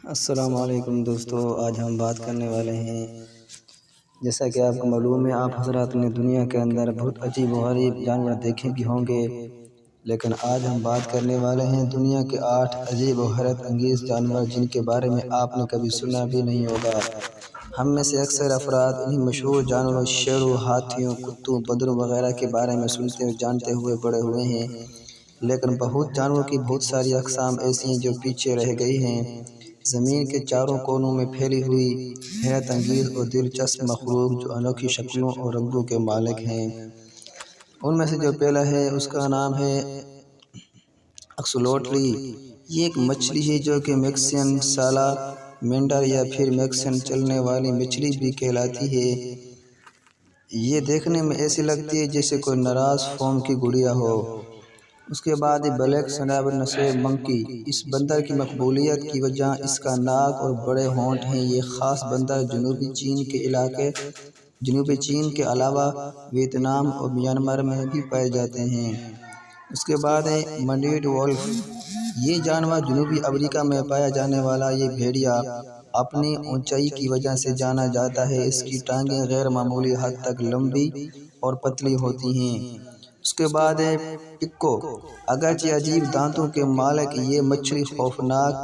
السلام علیکم دوستو، آج ہم بات کرنے والے ہیں، جیسا کہ آپ کو معلوم ہے، آپ حضرات نے دنیا کے اندر بہت عجیب و غریب جانور دیکھے بھی ہوں گے، لیکن آج ہم بات کرنے والے ہیں دنیا کے 8 عجیب و حیرت انگیز جانور جن کے بارے میں آپ نے کبھی سنا بھی نہیں ہوگا۔ ہم میں سے اکثر افراد انہیں مشہور جانوروں شیروں، ہاتھیوں، کتوں، بندروں وغیرہ کے بارے میں سنتے اور جانتے ہوئے بڑے ہوئے ہیں، لیکن بہت جانوروں کی بہت ساری اقسام ایسی ہیں جو پیچھے رہ گئی ہیں۔ زمین کے چاروں کونوں میں پھیلی ہوئی حیرت انگیز اور دلچسپ مخلوق جو انوکھی شکلوں اور رنگوں کے مالک ہیں، ان میں سے جو پہلا ہے اس کا نام ہے اکسلوٹلی۔ یہ ایک مچھلی ہے جو کہ میکسین سالامینڈر یا پھر میکسین چلنے والی مچھلی بھی کہلاتی ہے۔ یہ دیکھنے میں ایسی لگتی ہے جیسے کوئی ناراض فوم کی گڑیا ہو۔ اس کے بعد بلیک سنیبل نسل منکی۔ اس بندر کی مقبولیت کی وجہ اس کا ناک اور بڑے ہونٹ ہیں۔ یہ خاص بندر جنوبی چین کے علاوہ ویتنام اور میانمار میں بھی پائے جاتے ہیں۔ اس کے بعد ہے منڈیڈ وولف۔ یہ جانور جنوبی امریکہ میں پایا جانے والا یہ بھیڑیا اپنی اونچائی کی وجہ سے جانا جاتا ہے۔ اس کی ٹانگیں غیر معمولی حد تک لمبی اور پتلی ہوتی ہیں۔ اس کے بعد ہے پکو۔ اگرچہ عجیب دانتوں کے مالک یہ مچھلی خوفناک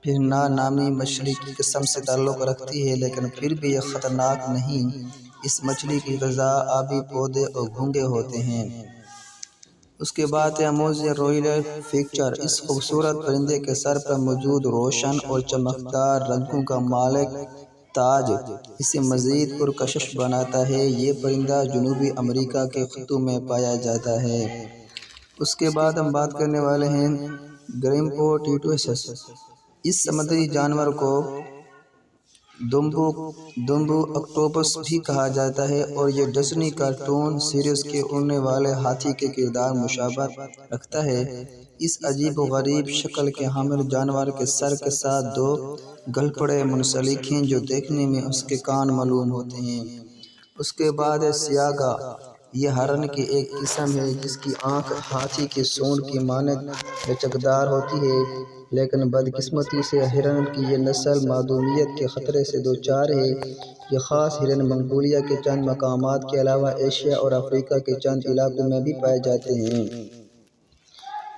پھرنا نامی مچھلی کی قسم سے تعلق رکھتی ہے، لیکن پھر بھی یہ خطرناک نہیں۔ اس مچھلی کی غذا آبی پودے اور گھونگے ہوتے ہیں۔ اس کے بعد ہے اموزین رویل فیکچر۔ اس خوبصورت پرندے کے سر پر موجود روشن اور چمکدار رنگوں کا مالک تاج اسے مزید پرکشش بناتا ہے۔ یہ پرندہ جنوبی امریکہ کے خطوں میں پایا جاتا ہے۔ اس کے بعد ہم بات کرنے والے ہیں گریمپو ٹیٹوسس۔ اس سمندری جانور کو دمبو اکٹوپس بھی کہا جاتا ہے اور یہ ڈزنی کارٹون سیریز کے اڑنے والے ہاتھی کے کردار مشابہت رکھتا ہے۔ اس عجیب و غریب شکل کے حامل جانور کے سر کے ساتھ 2 گلپڑے منسلک ہیں جو دیکھنے میں اس کے کان معلوم ہوتے ہیں۔ اس کے بعد ہے سیاگا۔ یہ ہرن کی ایک قسم ہے جس کی آنکھ ہاتھی کے سونڈ کی مانند لچکدار ہوتی ہے، لیکن بدقسمتی سے ہرن کی یہ نسل معدومیت کے خطرے سے دوچار ہے۔ یہ خاص ہرن منگولیا کے چند مقامات کے علاوہ ایشیا اور افریقہ کے چند علاقوں میں بھی پائے جاتے ہیں۔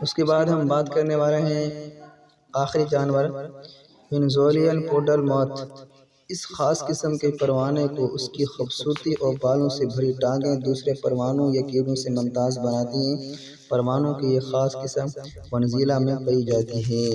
اس کے بعد ہم بات کرنے والے ہیں آخری جانور وینزویلین پوڈل موتھ۔ اس خاص قسم کے پروانے کو اس کی خوبصورتی اور بالوں سے بھری ٹانگیں دوسرے پروانوں یا کیڑوں سے ممتاز بناتی ہیں۔ پروانوں کی یہ خاص قسم وینزویلا میں پائی جاتی ہے۔